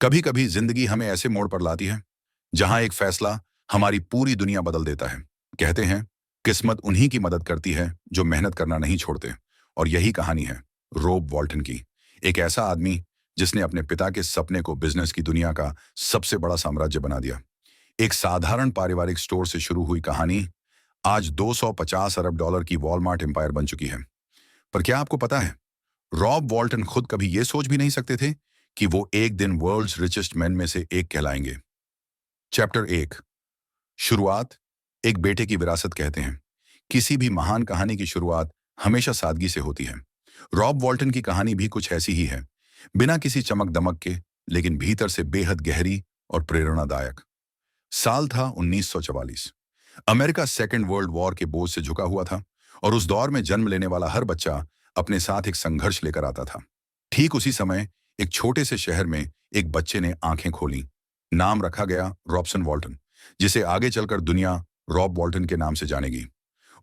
कभी कभी जिंदगी हमें ऐसे मोड़ पर लाती है जहां एक फैसला हमारी पूरी दुनिया बदल देता है। कहते हैं किस्मत उन्हीं की मदद करती है जो मेहनत करना नहीं छोड़ते। और यही कहानी है रोब वॉल्टन की। एक ऐसा आदमी जिसने अपने पिता के सपने को बिजनेस की दुनिया का सबसे बड़ा साम्राज्य बना दिया। एक साधारण पारिवारिक स्टोर से शुरू हुई कहानी आज 250 अरब डॉलर की वॉलमार्ट एम्पायर बन चुकी है। पर क्या आपको पता है, रॉब वॉल्टन खुद कभी ये सोच भी नहीं सकते थे कि वो एक दिन वर्ल्ड्स रिचेस्ट मैन में से एक कहलाएंगे। चैप्टर 1, शुरुआत। एक बेटे की विरासत। कहते हैं किसी भी महान कहानी की शुरुआत हमेशा सादगी से होती है। रॉब वॉल्टन की कहानी भी कुछ ऐसी ही है, बिना किसी चमक दमक के, लेकिन भीतर से बेहद गहरी और प्रेरणादायक। साल था 1944। अमेरिका सेकेंड वर्ल्ड वॉर के बोझ से झुका हुआ था और उस दौर में जन्म लेने वाला हर बच्चा अपने साथ एक संघर्ष लेकर आता था। ठीक उसी समय एक छोटे से शहर में एक बच्चे ने आंखें खोली। नाम रखा गया रॉबसन वॉल्टन, जिसे आगे चलकर दुनिया रॉब वॉल्टन के नाम से जानेगी।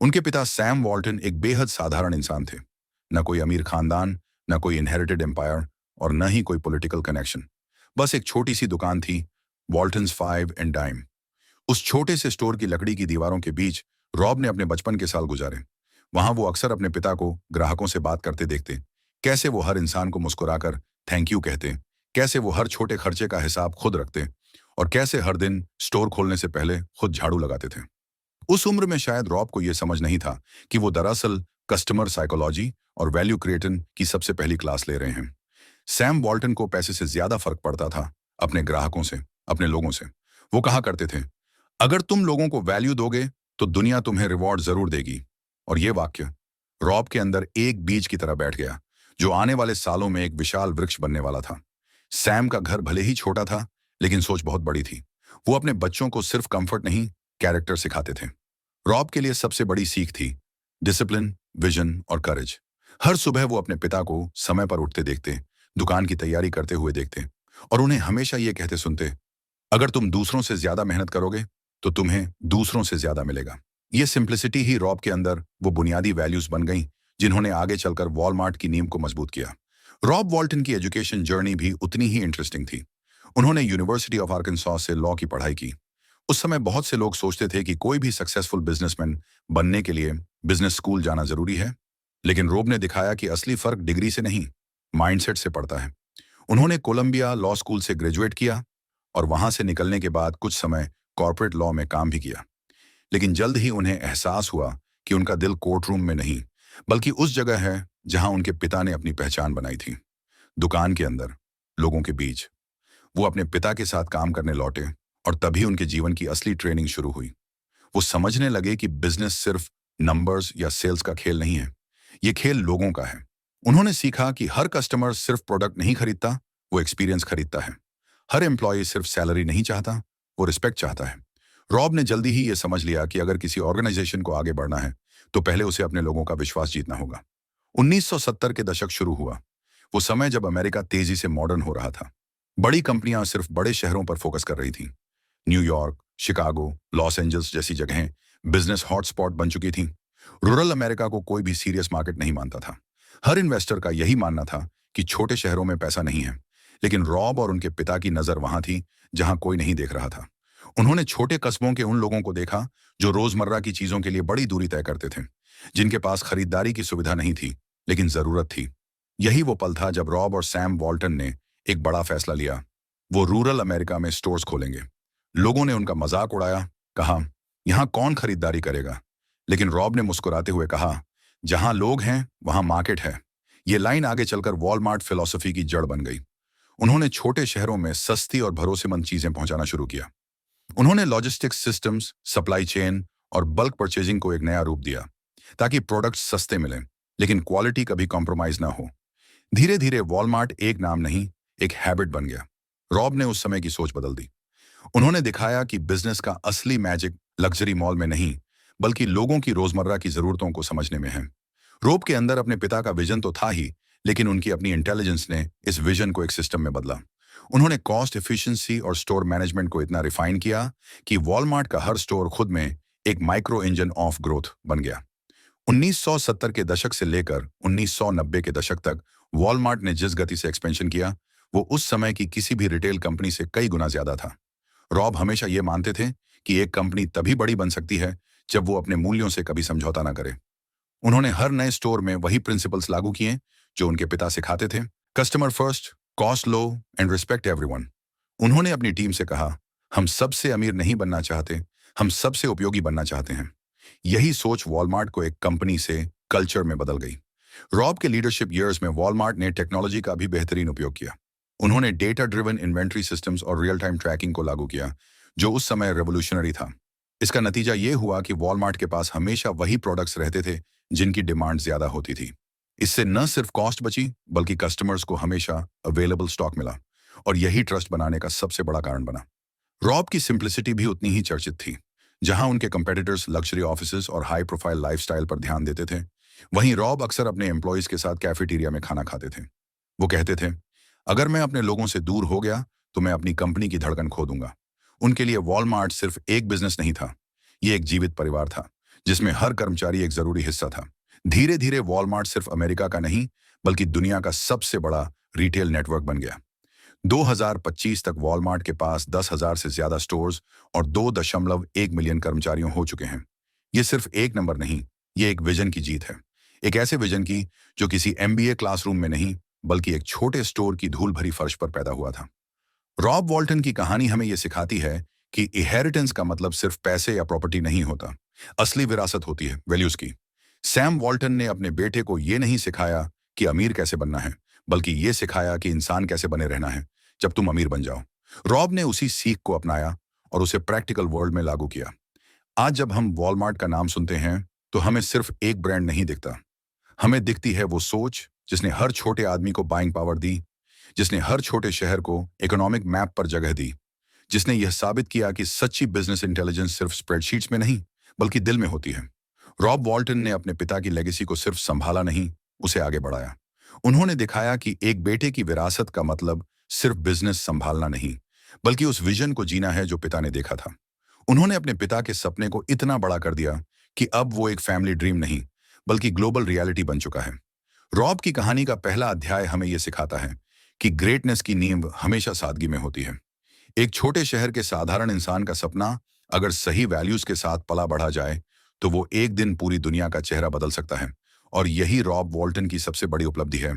उनके पिता सैम वॉल्टन एक बेहद साधारण इंसान थे। न कोई अमीर खानदान, न कोई इनहेरिटेड एम्पायर और न ही कोई पॉलिटिकल कनेक्शन। बस एक छोटी सी दुकान थी, वॉल्टन्स 5 एंड डाइम। उस छोटे से स्टोर की लकड़ी की दीवारों के बीच रॉब ने अपने बचपन के साल गुजारे। वहां वो अक्सर अपने पिता को ग्राहकों से बात करते देखते। कैसे वो हर इंसान को मुस्कुराकर थैंक यू कहते, कैसे वो हर छोटे खर्चे का हिसाब खुद रखते और कैसे हर दिन स्टोर खोलने से पहले खुद झाड़ू लगाते थे। उस उम्र में शायद रॉब को यह समझ नहीं था कि वो दरअसल कस्टमर साइकोलॉजी और वैल्यू क्रिएशन की सबसे पहली क्लास ले रहे हैं। सैम वॉल्टन को पैसे से ज्यादा फर्क पड़ता था अपने ग्राहकों से, अपने लोगों से। वो कहा करते थे, अगर तुम लोगों को वैल्यू दोगे तो दुनिया तुम्हें रिवॉर्ड जरूर देगी। और ये वाक्य रॉब के अंदर एक बीज की तरह बैठ गया, जो आने वाले सालों में एक विशाल वृक्ष बनने वाला था। सैम का घर भले ही छोटा था, लेकिन सोच बहुत बड़ी थी। वो अपने बच्चों को सिर्फ कंफर्ट नहीं, कैरेक्टर सिखाते थे। रॉब के लिए सबसे बड़ी सीख थी डिसिप्लिन, विजन और करेज। हर सुबह वो अपने पिता को समय पर उठते देखते, दुकान की तैयारी करते हुए देखते और उन्हें हमेशा ये कहते सुनते, अगर तुम दूसरों से ज्यादा मेहनत करोगे तो तुम्हें दूसरों से ज्यादा मिलेगा। ये सिंप्लिसिटी ही रॉब के अंदर वो बुनियादी वैल्यूज बन गई जिन्होंने आगे चलकर वॉलमार्ट की नींव को मजबूत किया। रॉब वॉल्टन की एजुकेशन जर्नी भी उतनी ही इंटरेस्टिंग थी। उन्होंने यूनिवर्सिटी ऑफ आर्कनसॉस से लॉ की पढ़ाई की। उस समय बहुत से लोग सोचते थे कि कोई भी सक्सेसफुल बिजनेसमैन बनने के लिए बिजनेस स्कूल जाना जरूरी है, लेकिन रॉब ने दिखाया कि असली फर्क डिग्री से नहीं, माइंडसेट से पड़ता है। उन्होंने कोलंबिया लॉ स्कूल से ग्रेजुएट किया और वहां से निकलने के बाद कुछ समय कॉर्पोरेट लॉ में काम भी किया। लेकिन जल्द ही उन्हें एहसास हुआ कि उनका दिल कोर्ट रूम में नहीं, बल्कि उस जगह है जहां उनके पिता ने अपनी पहचान बनाई थी, दुकान के अंदर, लोगों के बीच। वो अपने पिता के साथ काम करने लौटे और तभी उनके जीवन की असली ट्रेनिंग शुरू हुई। वो समझने लगे कि बिजनेस सिर्फ नंबर्स या सेल्स का खेल नहीं है, ये खेल लोगों का है। उन्होंने सीखा कि हर कस्टमर सिर्फ प्रोडक्ट नहीं खरीदता, वो एक्सपीरियंस खरीदता है। हर एम्प्लॉय सिर्फ सैलरी नहीं चाहता, वो रिस्पेक्ट चाहता है। रॉब ने जल्दी ही ये समझ लिया कि अगर किसी ऑर्गेनाइजेशन को आगे बढ़ना है तो पहले उसे अपने लोगों का विश्वास जीतना होगा। 1970 के दशक शुरू हुआ, वो समय जब अमेरिका तेजी से मॉडर्न हो रहा था। बड़ी कंपनियां सिर्फ बड़े शहरों पर फोकस कर रही थीं। न्यूयॉर्क, शिकागो, लॉस एंजल्स जैसी जगहें बिजनेस हॉटस्पॉट बन चुकी थीं। रूरल अमेरिका को कोई भी सीरियस मार्केट नहीं मानता था। हर इन्वेस्टर का यही मानना था कि छोटे शहरों में पैसा नहीं है। लेकिन रॉब और उनके पिता की नजर वहां थी जहां कोई नहीं देख रहा था। उन्होंने छोटे कस्बों के उन लोगों को देखा जो रोजमर्रा की चीजों के लिए बड़ी दूरी तय करते थे, जिनके पास खरीदारी की सुविधा नहीं थी लेकिन जरूरत थी। यही वो पल था जब रॉब और सैम वॉल्टन ने एक बड़ा फैसला लिया। वो रूरल अमेरिका में स्टोर्स खोलेंगे। लोगों ने उनका मजाक उड़ाया, कहा, यहां कौन खरीदारी करेगा? लेकिन रॉब ने मुस्कुराते हुए कहा, जहां लोग हैं वहां मार्केट है। ये लाइन आगे चलकर वॉलमार्ट फिलॉसफी की जड़ बन गई। उन्होंने छोटे शहरों में सस्ती और भरोसेमंद चीजें पहुंचाना शुरू किया। उन्होंने लॉजिस्टिक्स सिस्टम्स, सप्लाई चेन और बल्क परचेजिंग को एक नया रूप दिया, ताकि प्रोडक्ट्स सस्ते मिलें लेकिन क्वालिटी कभी कॉम्प्रोमाइज ना हो। धीरे धीरे वॉलमार्ट एक नाम नहीं, एक हैबिट बन गया। रॉब ने उस समय की सोच बदल दी। उन्होंने दिखाया कि बिजनेस का असली मैजिक लग्जरी मॉल में नहीं, बल्कि लोगों की रोजमर्रा की जरूरतों को समझने में है। रॉब के अंदर अपने पिता का विजन तो था ही, लेकिन उनकी अपनी इंटेलिजेंस ने इस विजन को एक सिस्टम में बदला। उन्होंने कॉस्ट एफिशिएंसी और स्टोर मैनेजमेंट को इतना रिफाइन किया कि वॉलमार्ट का हर स्टोर खुद में एक माइक्रो इंजन ऑफ ग्रोथ बन गया। 1970 के दशक से लेकर 1990 के दशक तक वॉलमार्ट ने जिस गति से एक्सपेंशन किया, वो उस समय की किसी भी रिटेल कंपनी से कई गुना ज्यादा था। रॉब हमेशा ये मानते थे कि एक कंपनी तभी बड़ी बन सकती है जब वो अपने मूल्यों से कभी समझौता ना करे। उन्होंने हर नए स्टोर में वही प्रिंसिपल्स लागू किए जो उनके पिता सिखाते थे। Customer first, cost low and respect everyone. उन्होंने अपनी टीम से कहा, हम सबसे अमीर नहीं बनना चाहते, हम सबसे उपयोगी बनना चाहते हैं। यही सोच वॉलमार्ट को एक कंपनी से कल्चर में बदल गई। रॉब के लीडरशिप ईयर्स में वॉलमार्ट ने टेक्नोलॉजी का भी बेहतरीन उपयोग किया। उन्होंने डेटा ड्रिवन इन्वेंट्री सिस्टम्स और रियल टाइम ट्रैकिंग को लागू किया, जो उस समय रेवोल्यूशनरी था। इसका नतीजा ये हुआ कि वॉलमार्ट के पास हमेशा वही प्रोडक्ट्स रहते थे जिनकी डिमांड ज्यादा होती थी। इससे न सिर्फ कॉस्ट बची, बल्कि कस्टमर्स को हमेशा अवेलेबल स्टॉक मिला, और यही ट्रस्ट बनाने का सबसे बड़ा कारण बना। रॉब की सिंप्लिसिटी भी उतनी ही चर्चित थी। जहां उनके कंपेटिटर्स लग्जरी ऑफिसेज और हाई प्रोफाइल लाइफस्टाइल पर ध्यान देते थे, वहीं रॉब अक्सर अपने एम्प्लॉयज के साथ कैफेटेरिया में खाना खाते थे। वो कहते थे, अगर मैं अपने लोगों से दूर हो गया तो मैं अपनी कंपनी की धड़कन खो दूंगा। उनके लिए वॉलमार्ट सिर्फ एक बिजनेस नहीं था, ये एक जीवित परिवार था जिसमें हर कर्मचारी एक जरूरी हिस्सा था। धीरे धीरे वॉलमार्ट सिर्फ अमेरिका का नहीं, बल्कि दुनिया का सबसे बड़ा रिटेल नेटवर्क बन गया। 2025 तक वॉलमार्ट के पास 10,000 से ज्यादा स्टोर्स और 2.1 मिलियन कर्मचारियों हो चुके हैं। ये सिर्फ एक नंबर नहीं, ये एक विजन की जीत है। एक ऐसे विजन की जो किसी एमबीए क्लासरूम में नहीं, बल्कि एक छोटे स्टोर की धूल भरी फर्श पर पैदा हुआ था। रॉब वॉल्टन की कहानी हमें यह सिखाती है कि इनहेरिटेंस का मतलब सिर्फ पैसे या प्रॉपर्टी नहीं होता। असली विरासत होती है वैल्यूज की। सैम वॉल्टन ने अपने बेटे को यह नहीं सिखाया कि अमीर कैसे बनना है, बल्कि यह सिखाया कि इंसान कैसे बने रहना है जब तुम अमीर बन जाओ। रॉब ने उसी सीख को अपनाया और उसे प्रैक्टिकल वर्ल्ड में लागू किया। आज जब हम वॉलमार्ट का नाम सुनते हैं तो हमें सिर्फ एक ब्रांड नहीं दिखता, हमें दिखती है वो सोच जिसने हर छोटे आदमी को बाइंग पावर दी, जिसने हर छोटे शहर को इकोनॉमिक मैप पर जगह दी, जिसने यह साबित किया कि सच्ची बिजनेस इंटेलिजेंस सिर्फ स्प्रेडशीट्स में नहीं, बल्कि दिल में होती है। रॉब वॉल्टन ने अपने पिता की लेगेसी को सिर्फ संभाला नहीं, उसे आगे बढ़ाया। उन्होंने दिखाया कि एक बेटे की विरासत का मतलब सिर्फ बिजनेस संभालना नहीं, बल्कि उस विजन को जीना है जो पिता ने देखा था। उन्होंने अपने पिता के सपने को इतना बड़ा कर दिया कि अब वो एक फैमिली ड्रीम नहीं, बल्कि ग्लोबल रियलिटी बन चुका है। रॉब की कहानी का पहला अध्याय हमें यह सिखाता है कि ग्रेटनेस की नींव हमेशा सादगी में होती है। एक छोटे शहर के साधारण इंसान का सपना अगर सही वैल्यूज के साथ पला बढ़ा जाए तो वो एक दिन पूरी दुनिया का चेहरा बदल सकता है। और यही रॉब वॉल्टन की सबसे बड़ी उपलब्धि है।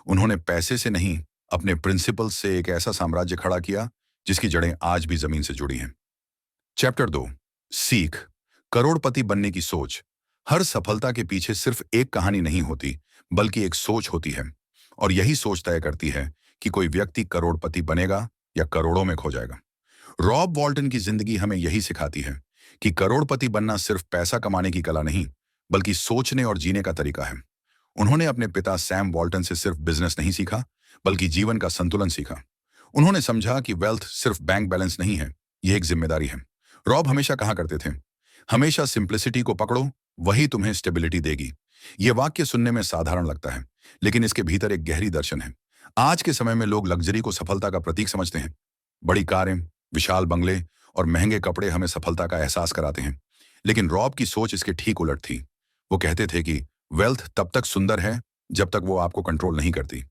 उन्होंने पैसे से नहीं, अपने प्रिंसिपल से एक ऐसा साम्राज्य खड़ा किया जिसकी जड़ें आज भी जमीन से जुड़ी हैं। चैप्टर 2, सीख, करोड़पति बनने की सोच। हर सफलता के पीछे सिर्फ एक कहानी नहीं होती, बल्कि एक सोच होती है, और यही सोच तय करती है कि कोई व्यक्ति करोड़पति बनेगा या करोड़ों में खो जाएगा। रॉब वॉल्टन की जिंदगी हमें यही सिखाती है कि करोड़पति बनना सिर्फ पैसा कमाने की कला नहीं, बल्कि सोचने और जीने का तरीका है। उन्होंने अपने पिता सैम वॉल्टन से सिर्फ बिजनेस नहीं सीखा, बल्कि जीवन का संतुलन सीखा। उन्होंने समझा कि वेल्थ सिर्फ बैंक बैलेंस नहीं है, यह एक जिम्मेदारी है। रॉब हमेशा कहा करते थे, हमेशा सिंप्लिसिटी को पकड़ो, वही तुम्हें स्टेबिलिटी देगी। यह वाक्य सुनने में साधारण लगता है, लेकिन इसके भीतर एक गहरी दर्शन है। आज के समय में लोग लग्जरी को सफलता का प्रतीक समझते हैं। बड़ी कारें, विशाल बंगले और महंगे कपड़े हमें सफलता का एहसास कराते हैं, लेकिन रॉब की सोच इसके ठीक उलट थी। वो कहते थे कि वेल्थ तब तक सुंदर है जब तक वो आपको कंट्रोल नहीं करती।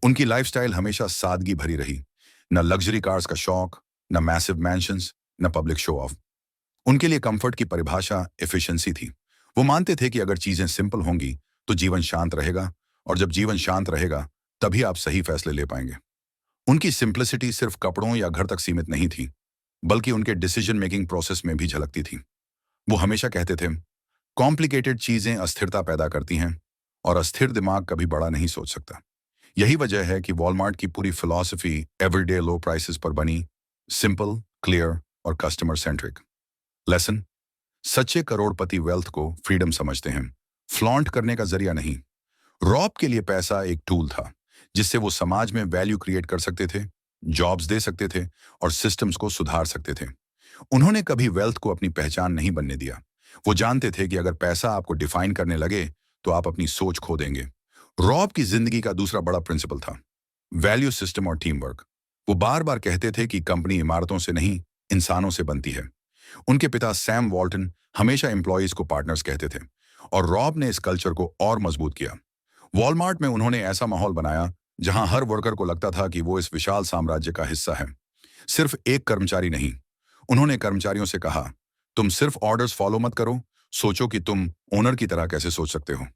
उनकी लाइफस्टाइल हमेशा सादगी भरी रही। न लग्जरी कार्स का शौक, न मैसिव मैंशंस, न पब्लिक शो ऑफ। उनके लिए कंफर्ट की परिभाषा एफिशिएंसी थी। वो मानते थे कि अगर चीजें सिंपल होंगी तो जीवन शांत रहेगा, और जब जीवन शांत रहेगा तभी आप सही फैसले ले पाएंगे। उनकी सिंप्लिसिटी सिर्फ कपड़ों या घर तक सीमित नहीं थी, बल्कि उनके डिसीजन मेकिंग प्रोसेस में भी झलकती थी। वो हमेशा कहते थे, कॉम्प्लिकेटेड चीजें अस्थिरता पैदा करती हैं, और अस्थिर दिमाग कभी बड़ा नहीं सोच सकता। यही वजह है कि वॉलमार्ट की पूरी फिलॉसफी एवरीडे लो प्राइसेस पर बनी, सिंपल, क्लियर और कस्टमर सेंट्रिक। लेसन, सच्चे करोड़पति वेल्थ को फ्रीडम समझते हैं, फ्लॉन्ट करने का जरिया नहीं। रॉब के लिए पैसा एक टूल था जिससे वो समाज में वैल्यू क्रिएट कर सकते थे, जॉब्स दे सकते थे और सिस्टम्स को सुधार सकते थे। उन्होंने कभी वेल्थ को अपनी पहचान नहीं बनने दिया। वो जानते थे कि अगर पैसा आपको डिफाइन करने लगे तो आप अपनी सोच खो देंगे। रॉब की जिंदगी का दूसरा बड़ा प्रिंसिपल था वैल्यू सिस्टम और टीम वर्क। वो बार बार कहते थे कि कंपनी इमारतों से नहीं, इंसानों से बनती है। उनके पिता सैम वॉल्टन हमेशा एम्प्लॉयज को पार्टनर्स कहते थे, और रॉब ने इस कल्चर को और मजबूत किया। वॉलमार्ट में उन्होंने ऐसा माहौल बनाया जहां हर वर्कर को लगता था कि वो इस विशाल साम्राज्य का हिस्सा है। सिर्फ एक कर्मचारी नहीं, उन्होंने कर्मचारियों से कहा, तुम सिर्फ ऑर्डर्स फॉलो मत करो, सोचो कि तुम ओनर की तरह कैसे सोच सकते हो।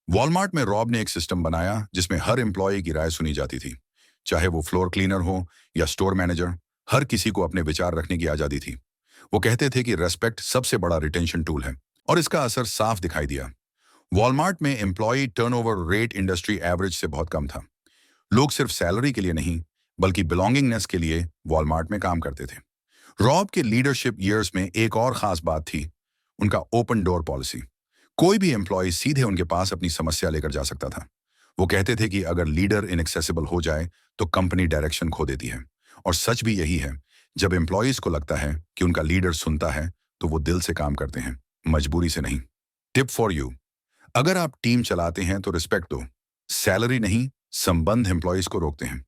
वॉलमार्ट में रॉब ने एक सिस्टम बनाया जिसमें हर एम्प्लॉय की राय सुनी जाती थी। चाहे वो फ्लोर क्लीनर हो या स्टोर मैनेजर, हर किसी को अपने विचार रखने की आजादी थी। वो कहते थे कि रेस्पेक्ट सबसे बड़ा रिटेंशन टूल है, और इसका असर साफ दिखाई दिया। वॉलमार्ट में employee turnover rate industry average से बहुत कम था। लोग सिर्फ सैलरी के लिए नहीं, बल्कि बिलोंगिंगनेस के लिए वॉलमार्ट में काम करते थे। रॉब के लीडरशिप ईयर्स में एक और खास बात थी, उनका ओपन डोर पॉलिसी। कोई भी एम्प्लॉय सीधे उनके पास अपनी समस्या लेकर जा सकता था। वो कहते थे कि अगर लीडर इनएक्सेसिबल हो जाए तो कंपनी डायरेक्शन खो देती है। और सच भी यही है, जब एम्प्लॉयज को लगता है कि उनका लीडर सुनता है तो वो दिल से काम करते हैं, मजबूरी से नहीं। टिप फॉर यू, अगर आप टीम चलाते हैं तो रिस्पेक्ट दो, सैलरी नहीं, संबंध एम्प्लॉयज को रोकते हैं।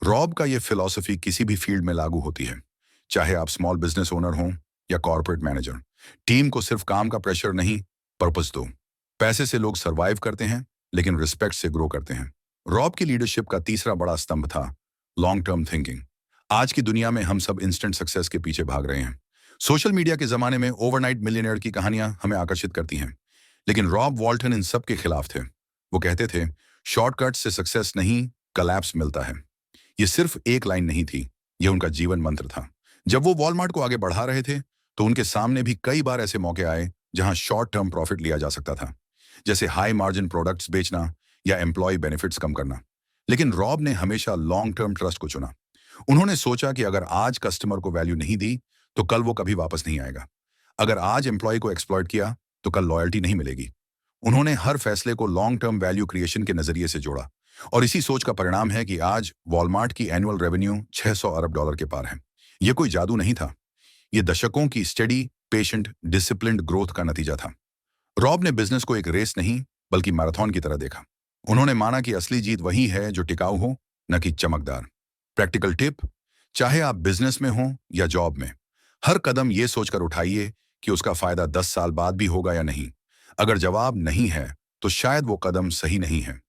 रॉब का ये फिलॉसफी किसी भी फील्ड में लागू होती है, चाहे आप स्मॉल बिजनेस ओनर हों या कॉर्पोरेट मैनेजर। टीम को सिर्फ काम का प्रेशर नहीं, पर्पस दो। पैसे से लोग सरवाइव करते हैं, लेकिन रिस्पेक्ट से ग्रो करते हैं। रॉब की लीडरशिप का तीसरा बड़ा स्तंभ था लॉन्ग टर्म थिंकिंग। आज की दुनिया में हम सब इंस्टेंट सक्सेस के पीछे भाग रहे हैं। सोशल मीडिया के जमाने में ओवरनाइट मिलियनेयर की कहानियां हमें आकर्षित करती हैं, लेकिन रॉब वॉल्टन इन सब के खिलाफ थे। वो कहते थे, शॉर्टकट से सक्सेस नहीं, कलैप्स मिलता है। ये सिर्फ एक लाइन नहीं थी, यह उनका जीवन मंत्र था। जब वो वॉलमार्ट को आगे बढ़ा रहे थे तो उनके सामने भी कई बार ऐसे मौके आए जहां शॉर्ट टर्म प्रॉफिट लिया जा सकता था, जैसे हाई मार्जिन प्रोडक्ट्स बेचना या एम्प्लॉय बेनिफिट्स कम करना। लेकिन रॉब ने हमेशा लॉन्ग टर्म ट्रस्ट को चुना। उन्होंने सोचा कि अगर आज कस्टमर को वैल्यू नहीं दी तो कल वो कभी वापस नहीं आएगा। अगर आज एम्प्लॉय को एक्सप्लॉइट किया तो कल लॉयल्टी नहीं मिलेगी। उन्होंने हर फैसले को लॉन्ग टर्म वैल्यू क्रिएशन के नजरिए से जोड़ा, और इसी सोच का परिणाम है कि आज वॉलमार्ट की एनुअल रेवेन्यू $600 अरब के पार है। यह कोई जादू नहीं था, ये दशकों की स्टडी, पेशेंट, डिसिप्लिन्ड ग्रोथ का नतीजा था। रॉब ने बिजनेस को एक रेस नहीं, बल्कि मैराथन की तरह देखा। उन्होंने माना कि असली जीत वही है जो टिकाऊ हो, न कि चमकदार। प्रैक्टिकल टिप, चाहे आप बिजनेस में हो या जॉब में, हर कदम ये सोचकर उठाइए कि उसका फायदा 10 साल बाद भी होगा या नहीं। अगर जवाब नहीं है तो शायद वो कदम सही नहीं है।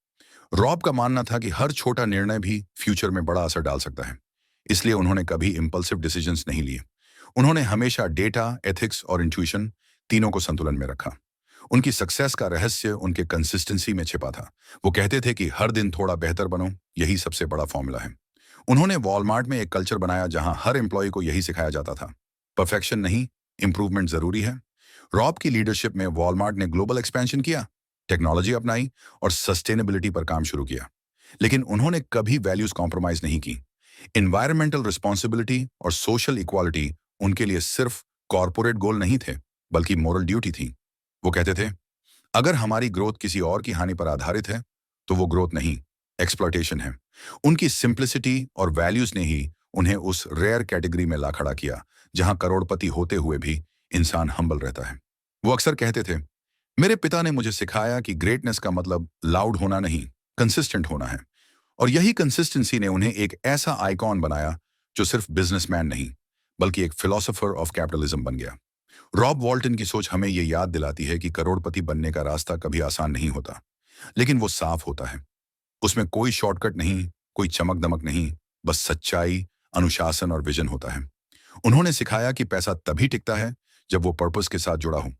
रॉब का मानना था कि हर छोटा निर्णय भी फ्यूचर में बड़ा असर डाल सकता है, इसलिए उन्होंने कभी इंपल्सिव डिसीजंस नहीं लिए। उन्होंने हमेशा डेटा, एथिक्स और इंट्यूशन तीनों को संतुलन में रखा। उनकी सक्सेस का रहस्य उनके कंसिस्टेंसी में छिपा था। वो कहते थे कि हर दिन थोड़ा बेहतर बनो, यही सबसे बड़ा फॉर्मूला है। उन्होंने वॉलमार्ट में एक कल्चर बनाया जहां हर एम्प्लॉय को यही सिखाया जाता था, परफेक्शन नहीं, इंप्रूवमेंट जरूरी है। रॉब की लीडरशिप में वॉलमार्ट ने ग्लोबल एक्सपेंशन किया, टेक्नोलॉजी अपनाई और सस्टेनेबिलिटी पर काम शुरू किया। लेकिन उन्होंने कभी वैल्यूज कॉम्प्रोमाइज नहीं की। एनवायरमेंटल रिस्पॉन्सिबिलिटी और सोशल इक्वालिटी उनके लिए सिर्फ कॉर्पोरेट गोल नहीं थे, बल्कि मोरल ड्यूटी थी। वो कहते थे, अगर हमारी ग्रोथ किसी और की हानि पर आधारित है तो वो ग्रोथ नहीं, एक्सप्लॉयटेशन है। उनकी सिंप्लिसिटी और वैल्यूज ने ही उन्हें उस रेयर कैटेगरी में ला खड़ा किया जहां करोड़पति होते हुए भी इंसान हम्बल रहता है। वो अक्सर कहते थे, मेरे पिता ने मुझे सिखाया कि ग्रेटनेस का मतलब लाउड होना नहीं, कंसिस्टेंट होना है। और यही कंसिस्टेंसी ने उन्हें एक ऐसा आइकॉन बनाया जो सिर्फ बिजनेसमैन नहीं, बल्कि एक फिलोसोफर ऑफ कैपिटलिज्म बन गया। रॉब वॉल्टन की सोच हमें ये याद दिलाती है कि करोड़पति बनने का रास्ता कभी आसान नहीं होता, लेकिन वो साफ होता है। उसमें कोई शॉर्टकट नहीं, कोई चमक दमक नहीं, बस सच्चाई, अनुशासन और विजन होता है। उन्होंने सिखाया कि पैसा तभी टिकता है जब वो पर्पस के साथ जुड़ा हो।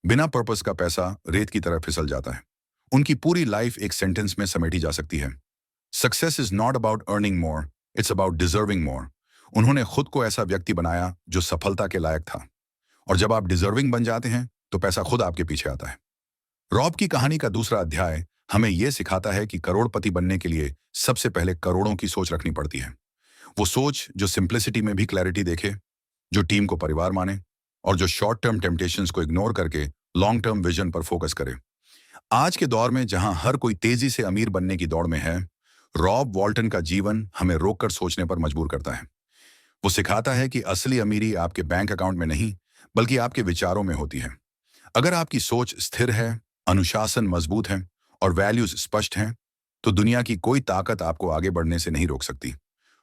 बिना पर्पस का पैसा रेत की तरह फिसल जाता है। उनकी पूरी लाइफ एक सेंटेंस में समेटी जा सकती है, success is not about earning more, it's about deserving more. उन्होंने खुद को ऐसा व्यक्ति बनाया जो सफलता के लायक था, और जब आप डिजर्विंग बन जाते हैं तो पैसा खुद आपके पीछे आता है। रॉब की कहानी का दूसरा अध्याय हमें यह सिखाता है कि करोड़पति बनने के लिए सबसे पहले करोड़ों की सोच रखनी पड़ती है। वो सोच जो सिंप्लिसिटी में भी क्लैरिटी देखे, जो टीम को परिवार माने, और जो शॉर्ट टर्म टेम्पटेशंस को इग्नोर करके लॉन्ग टर्म विजन पर फोकस करे। आज के दौर में जहां हर कोई तेजी से अमीर बनने की दौड़ में है, रॉब वॉल्टन का जीवन हमें रोककर सोचने पर मजबूर करता है। वो सिखाता है कि असली अमीरी आपके बैंक अकाउंट में नहीं, बल्कि आपके विचारों में होती है। अगर आपकी सोच स्थिर है, अनुशासन मजबूत है और वैल्यूज स्पष्ट हैं, तो दुनिया की कोई ताकत आपको आगे बढ़ने से नहीं रोक सकती।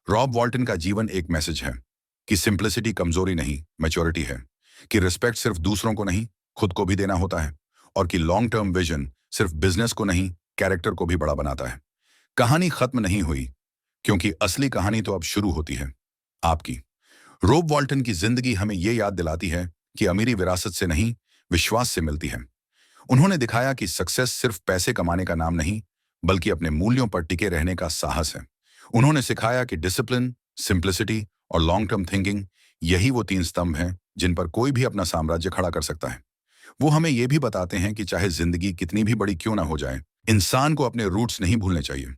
रॉब वॉल्टन का जीवन एक मैसेज है कि सिंप्लिसिटी कमजोरी नहीं, मैच्योरिटी है, कि रिस्पेक्ट सिर्फ दूसरों को नहीं, खुद को भी देना होता है, और कि लॉन्ग टर्म विजन सिर्फ बिजनेस को नहीं, कैरेक्टर को भी बड़ा बनाता है। कहानी खत्म नहीं हुई, क्योंकि असली कहानी तो अब शुरू होती है, आपकी। रोब वॉल्टन की जिंदगी हमें यह याद दिलाती है कि अमीरी विरासत से नहीं, विश्वास से मिलती है। उन्होंने दिखाया कि सक्सेस सिर्फ पैसे कमाने का नाम नहीं, बल्कि अपने मूल्यों पर टिके रहने का साहस है। उन्होंने सिखाया कि डिसिप्लिन, सिंप्लिसिटी और लॉन्ग टर्म थिंकिंग, यही वो तीन स्तंभ हैं जिन पर कोई भी अपना साम्राज्य खड़ा कर सकता है। वो हमें यह भी बताते हैं कि चाहे जिंदगी कितनी भी बड़ी क्यों ना हो जाए, इंसान को अपने रूट्स नहीं भूलने चाहिए।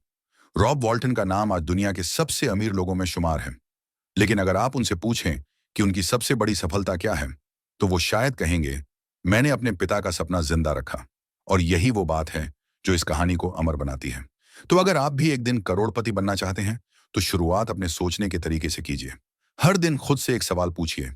रॉब वॉल्टन का नाम आज दुनिया के सबसे अमीर लोगों में शुमार है, लेकिन अगर आप उनसे पूछें कि उनकी सबसे बड़ी सफलता क्या है, तो वो शायद कहेंगे, मैंने अपने पिता का सपना जिंदा रखा। और यही वो बात है जो इस कहानी को अमर बनाती है। तो अगर आप भी एक दिन करोड़पति बनना चाहते हैं, तो शुरुआत अपने सोचने के तरीके से कीजिए। हर दिन खुद से एक सवाल पूछिए,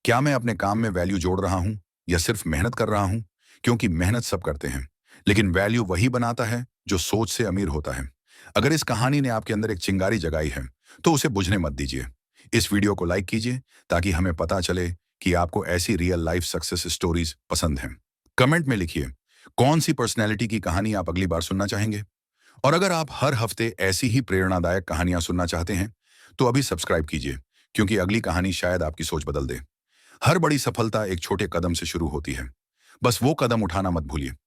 क्या मैं अपने काम में वैल्यू जोड़ रहा हूं या सिर्फ मेहनत कर रहा हूं? क्योंकि मेहनत सब करते हैं, लेकिन वैल्यू वही बनाता है जो सोच से अमीर होता है। अगर इस कहानी ने आपके अंदर एक चिंगारी जगाई है, तो उसे बुझने मत दीजिए। इस वीडियो को लाइक कीजिए ताकि हमें पता चले कि आपको ऐसी रियल लाइफ सक्सेस स्टोरीज पसंद हैं। कमेंट में लिखिए, कौन सी पर्सनैलिटी की कहानी आप अगली बार सुनना चाहेंगे। और अगर आप हर हफ्ते ऐसी ही प्रेरणादायक कहानियां सुनना चाहते हैं, तो अभी सब्सक्राइब कीजिए, क्योंकि अगली कहानी शायद आपकी सोच बदल दे। हर बड़ी सफलता एक छोटे कदम से शुरू होती है। बस वो कदम उठाना मत भूलिए।